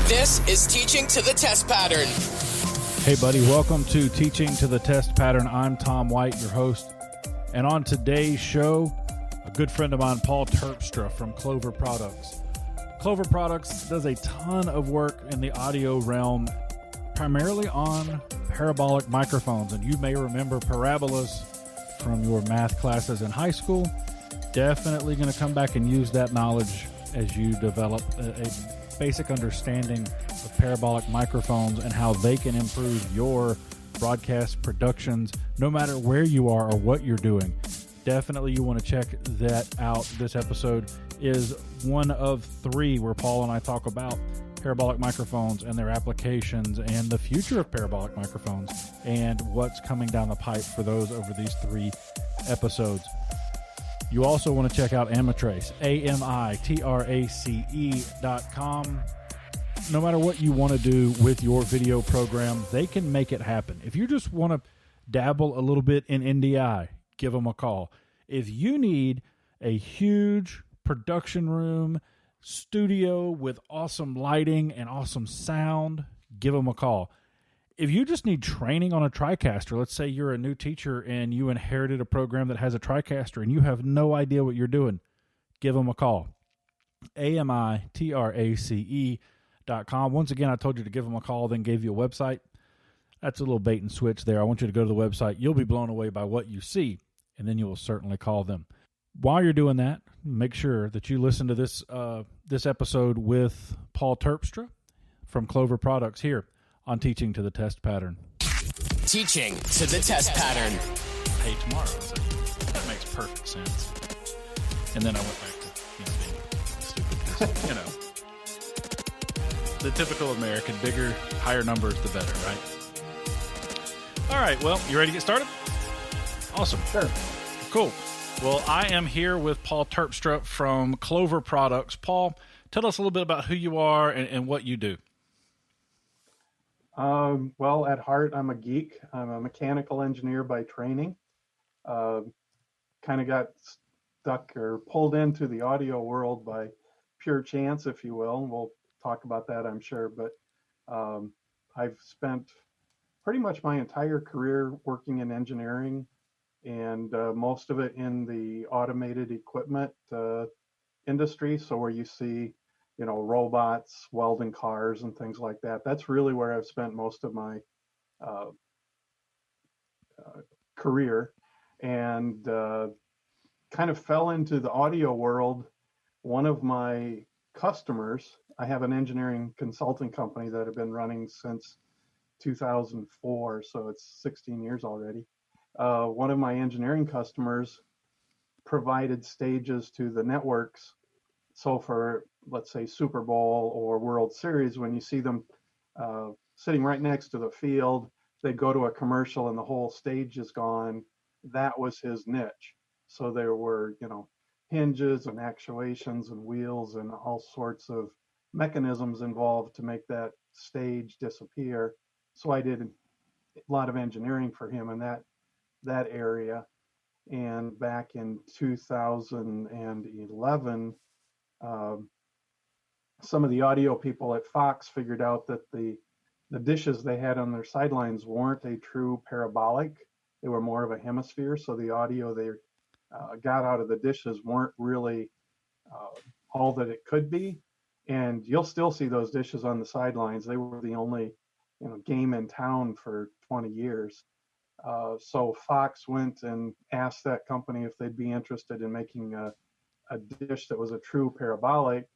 This is Teaching to the Test Pattern. Hey, buddy, welcome to Teaching to the Test Pattern. I'm Tom White, your host. And on today's show, a good friend of mine, Paul Terpstra from Klover Products. Klover Products does a ton of work in the audio realm, primarily on parabolic microphones. And you may remember parabolas from your math classes in high school. Definitely going to come back and use that knowledge as you develop a basic understanding of parabolic microphones and how they can improve your broadcast productions, no matter where you are or what you're doing. Definitely you want to check that out. This episode is one of three where Paul and I talk about parabolic microphones and their applications and the future of parabolic microphones and what's coming down the pipe for those over these three episodes. You also want to check out Amitrace, AMITRACE.com. No matter what you want to do with your video program, they can make it happen. If you just want to dabble a little bit in NDI, give them a call. If you need a huge production room, studio with awesome lighting and awesome sound, give them a call. If you just need training on a TriCaster, let's say you're a new teacher and you inherited a program that has a TriCaster and you have no idea what you're doing, give them a call. AMITRACE.com. Once again, I told you to give them a call, then gave you a website. That's a little bait and switch there. I want you to go to the website. You'll be blown away by what you see, and then you will certainly call them. While you're doing that, make sure that you listen to this episode with Paul Terpstra from Klover Products here on Teaching to the Test Pattern. Teaching to the Test Pattern. Hey, tomorrow. That makes perfect sense. And then I went back to being stupid because, the typical American, bigger, higher numbers, the better, right? All right, well, you ready to get started? Awesome. Sure. Cool. Well, I am here with Paul Terpstra from Klover Products. Paul, tell us a little bit about who you are and what you do. Well, at heart, I'm a geek. I'm a mechanical engineer by training. Kind of got stuck or pulled into the audio world by pure chance, if you will. We'll talk about that, I'm sure. But I've spent pretty much my entire career working in engineering, and most of it in the automated equipment industry. So where you see robots welding cars and things like that. That's really where I've spent most of my career, and kind of fell into the audio world. One of my customers, I have an engineering consulting company that I've been running since 2004, so it's 16 years already. One of my engineering customers provided stages to the networks. So for, let's say, Super Bowl or World Series, when you see them sitting right next to the field, they go to a commercial and the whole stage is gone. That was his niche. So there were, hinges and actuations and wheels and all sorts of mechanisms involved to make that stage disappear. So I did a lot of engineering for him in that area. And back in 2011, some of the audio people at Fox figured out that the dishes they had on their sidelines weren't a true parabolic. They were more of a hemisphere. So the audio they got out of the dishes weren't really all that it could be. And you'll still see those dishes on the sidelines. They were the only game in town for 20 years. So Fox went and asked that company if they'd be interested in making a dish that was a true parabolic,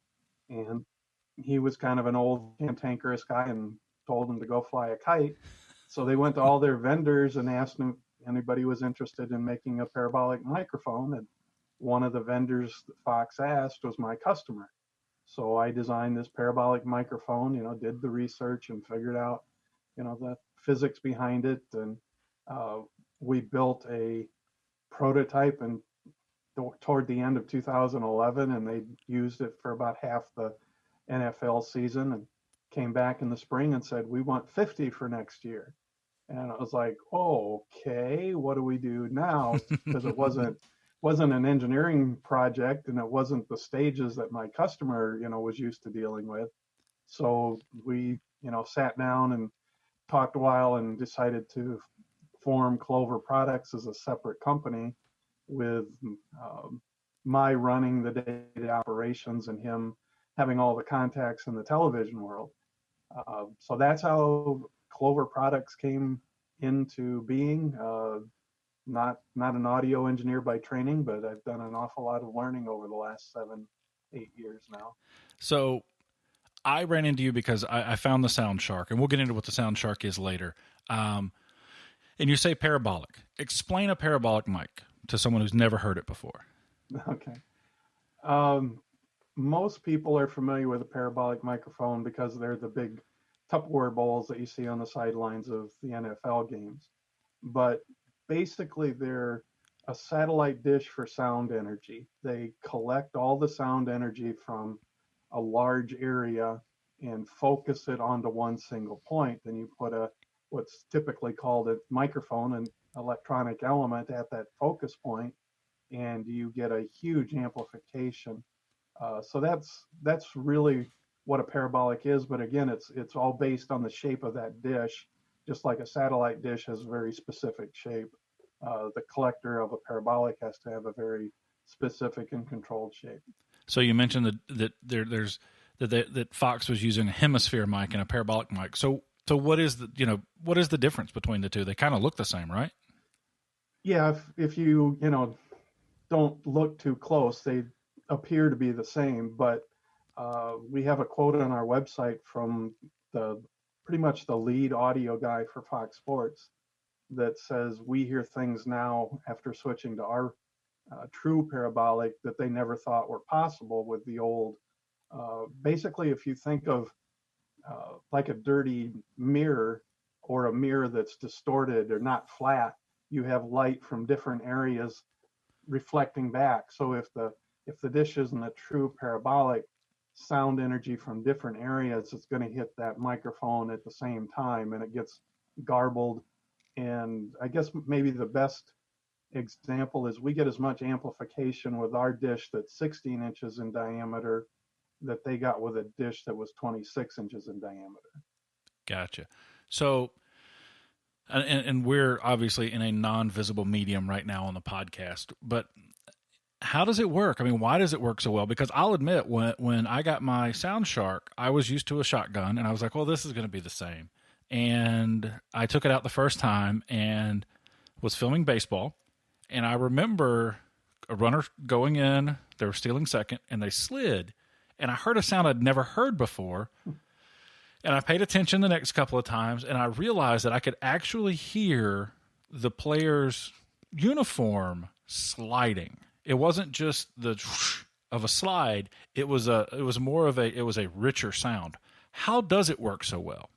and he was kind of an old cantankerous guy and told him to go fly a kite. So they went to all their vendors and asked them if anybody was interested in making a parabolic microphone, and one of the vendors that Fox asked was my customer. So I designed this parabolic microphone, did the research and figured out the physics behind it, and we built a prototype and toward the end of 2011, and they used it for about half the NFL season, and came back in the spring and said, we want 50 for next year. And I was like, oh, okay, what do we do now? Because it wasn't an engineering project, and it wasn't the stages that my customer, was used to dealing with. So we, sat down and talked a while and decided to form Klover Products as a separate company with my running the day-to-day operations and him having all the contacts in the television world. So that's how Klover Products came into being. Not an audio engineer by training, but I've done an awful lot of learning over the last 7-8 years now. So I ran into you because I found the Sound Shark, and we'll get into what the Sound Shark is later. And you say parabolic. Explain a parabolic mic to someone who's never heard it before. Okay. Most people are familiar with a parabolic microphone because they're the big Tupperware bowls that you see on the sidelines of the NFL games. But basically, they're a satellite dish for sound energy. They collect all the sound energy from a large area and focus it onto one single point. Then you put what's typically called a microphone, an electronic element at that focus point, and you get a huge amplification. So that's really what a parabolic is. But again, it's all based on the shape of that dish. Just like a satellite dish has a very specific shape, the collector of a parabolic has to have a very specific and controlled shape. So you mentioned that Fox was using a hemisphere mic and a parabolic mic. So what is the difference between the two? They kind of look the same, right? Yeah, if you don't look too close, they appear to be the same. But we have a quote on our website from pretty much the lead audio guy for Fox Sports that says, we hear things now after switching to our true parabolic that they never thought were possible with the old. Basically, if you think of like a dirty mirror or a mirror that's distorted or not flat, you have light from different areas reflecting back. So if the dish isn't a true parabolic, sound energy from different areas, it's going to hit that microphone at the same time, and it gets garbled. And I guess maybe the best example is we get as much amplification with our dish that's 16 inches in diameter that they got with a dish that was 26 inches in diameter. Gotcha. So, and we're obviously in a non-visible medium right now on the podcast, but how does it work? I mean, why does it work so well? Because I'll admit, when I got my Sound Shark, I was used to a shotgun, and I was like, well, this is going to be the same. And I took it out the first time and was filming baseball, and I remember a runner going in, they were stealing second, and they slid, and I heard a sound I'd never heard before, and I paid attention the next couple of times, and I realized that I could actually hear the player's uniform sliding. It wasn't just the whoosh of a slide. It was a richer sound. How does it work so well?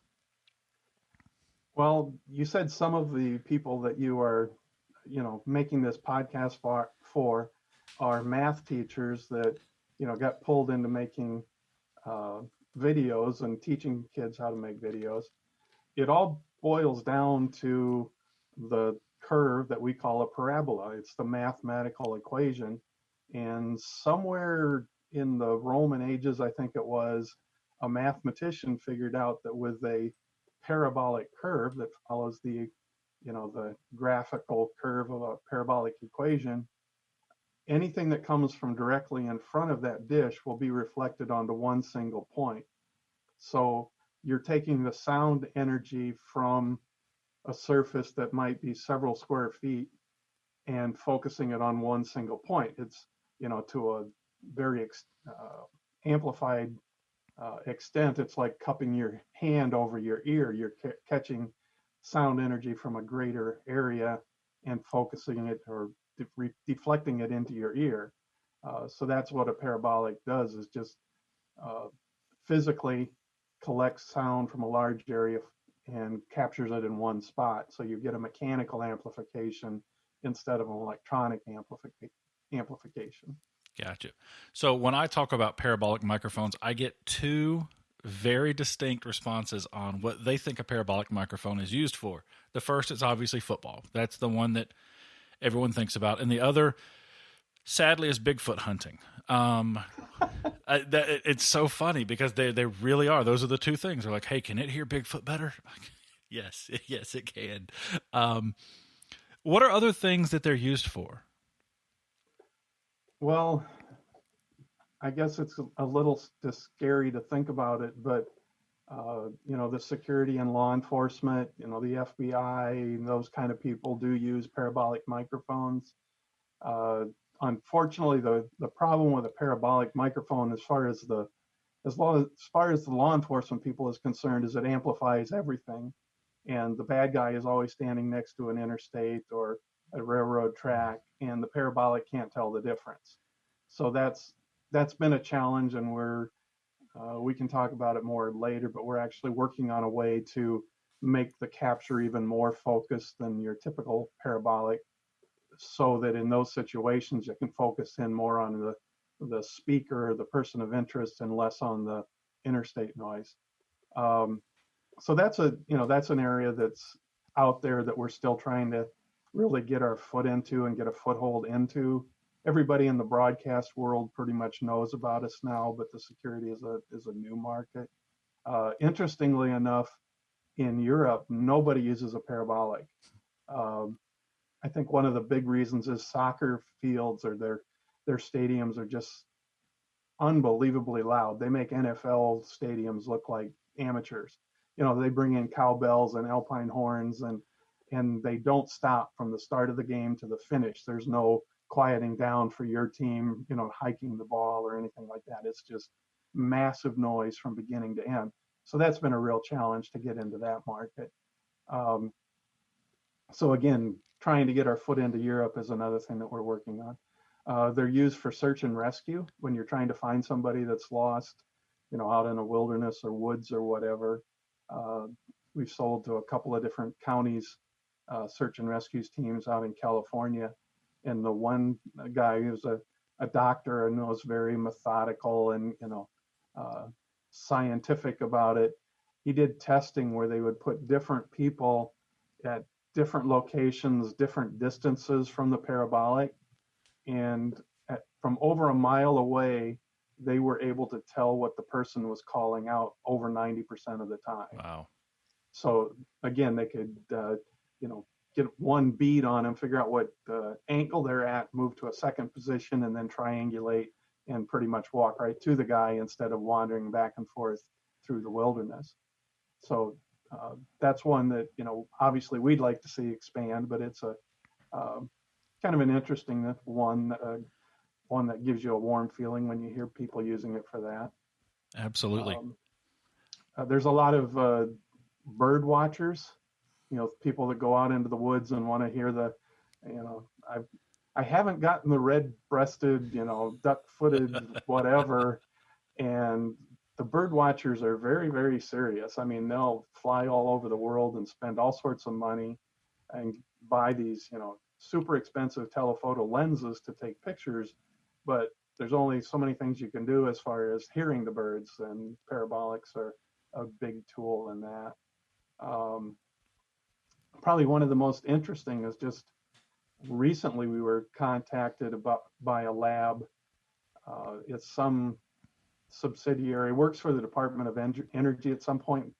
Well, you said some of the people that you are, making this podcast for are math teachers that, got pulled into making videos and teaching kids how to make videos. It all boils down to the curve that we call a parabola. It's the mathematical equation. And somewhere in the Roman ages, I think it was, a mathematician figured out that with a parabolic curve that follows the graphical curve of a parabolic equation, anything that comes from directly in front of that dish will be reflected onto one single point. So you're taking the sound energy from a surface that might be several square feet and focusing it on one single point. It's, to a very amplified extent, it's like cupping your hand over your ear. You're catching sound energy from a greater area and focusing it or deflecting it into your ear. So that's what a parabolic does, is just physically collects sound from a large area and captures it in one spot. So you get a mechanical amplification instead of an electronic amplification. Gotcha. So when I talk about parabolic microphones, I get two very distinct responses on what they think a parabolic microphone is used for. The first is obviously football. That's the one that everyone thinks about. And the other, sadly is Bigfoot hunting. It's so funny because they really are. Those are the two things. They're like, hey, can it hear Bigfoot better? Like, yes, yes, it can. What are other things that they're used for? Well, I guess it's a little just scary to think about it, but the security and law enforcement, the FBI, those kind of people do use parabolic microphones. Unfortunately, the problem with a parabolic microphone, as far as the law enforcement people is concerned, is it amplifies everything, and the bad guy is always standing next to an interstate or a railroad track, and the parabolic can't tell the difference. So that's been a challenge, and we can talk about it more later, but we're actually working on a way to make the capture even more focused than your typical parabolic, so that in those situations you can focus in more on the speaker, the person of interest, and less on the interstate noise. So that's an area that's out there that we're still trying to really get our foot into and get a foothold into. Everybody in the broadcast world pretty much knows about us now, but the security is a new market. Interestingly enough, in Europe, nobody uses a parabolic. I think one of the big reasons is soccer fields or their stadiums are just unbelievably loud. They make NFL stadiums look like amateurs. They bring in cowbells and alpine horns, and they don't stop from the start of the game to the finish. There's no quieting down for your team, hiking the ball or anything like that. It's just massive noise from beginning to end. So that's been a real challenge to get into that market. So again, trying to get our foot into Europe is another thing that we're working on. They're used for search and rescue when you're trying to find somebody that's lost, out in a wilderness or woods or whatever. We've sold to a couple of different counties, search and rescue teams out in California. And the one guy who's a doctor and was very methodical and, scientific about it. He did testing where they would put different people at different locations, different distances from the parabolic. And from over a mile away, they were able to tell what the person was calling out over 90% of the time. Wow. So again, they could, get one bead on them, figure out what angle they're at, move to a second position, and then triangulate and pretty much walk right to the guy instead of wandering back and forth through the wilderness. So that's one that, obviously we'd like to see expand, but it's a kind of an interesting one that gives you a warm feeling when you hear people using it for that. Absolutely. There's a lot of bird watchers, people that go out into the woods and want to hear I haven't gotten the red-breasted, duck-footed, whatever. And the bird watchers are very, very serious. I mean, they'll fly all over the world and spend all sorts of money and buy these, super expensive telephoto lenses to take pictures. But there's only so many things you can do as far as hearing the birds, and parabolics are a big tool in that. Probably one of the most interesting is just recently we were contacted by a lab. It's some subsidiary, works for the Department of Energy at some point,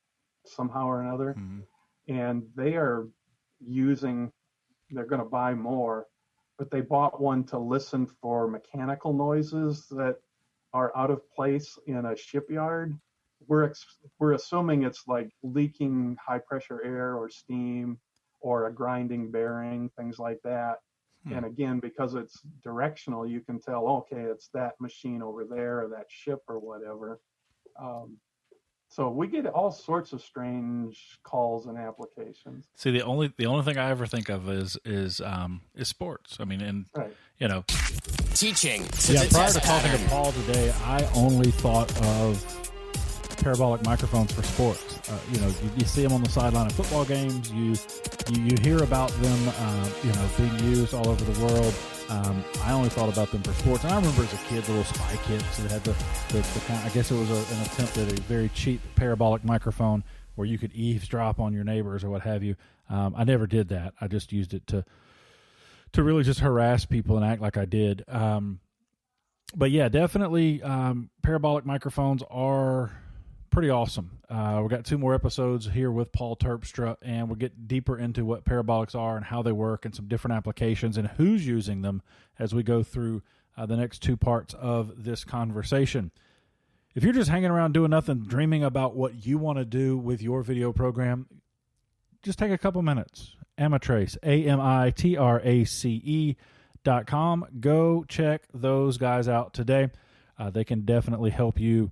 somehow or another. Mm-hmm. And they are they're going to buy more, but they bought one to listen for mechanical noises that are out of place in a shipyard. We're assuming it's like leaking high pressure air or steam or a grinding bearing, things like that. And again, because it's directional, you can tell, okay, it's that machine over there or that ship or whatever. So we get all sorts of strange calls and applications. See, the only thing I ever think of is sports. I mean, and right. Teaching to the prior test to talking pattern. to Paul today, I only thought of parabolic microphones for sports. You see them on the sideline of football games. You hear about them, being used all over the world. I only thought about them for sports. And I remember as a kid, the little spy kits that had the kind. I guess it was an attempt at a very cheap parabolic microphone where you could eavesdrop on your neighbors or what have you. I never did that. I just used it to to really just harass people and act like I did. But yeah, definitely parabolic microphones are pretty awesome. We've got 2 more episodes here with Paul Terpstra, and we'll get deeper into what parabolics are and how they work and some different applications and who's using them as we go through the next 2 parts of this conversation. If you're just hanging around doing nothing, dreaming about what you want to do with your video program, just take a couple minutes. Amatrace, AMITRACE.com. Go check those guys out today. They can definitely help you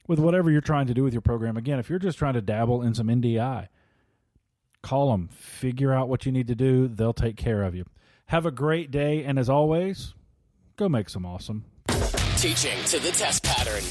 with whatever you're trying to do with your program. Again, if you're just trying to dabble in some NDI, call them. Figure out what you need to do. They'll take care of you. Have a great day, and as always, go make some awesome. Teaching to the test pattern.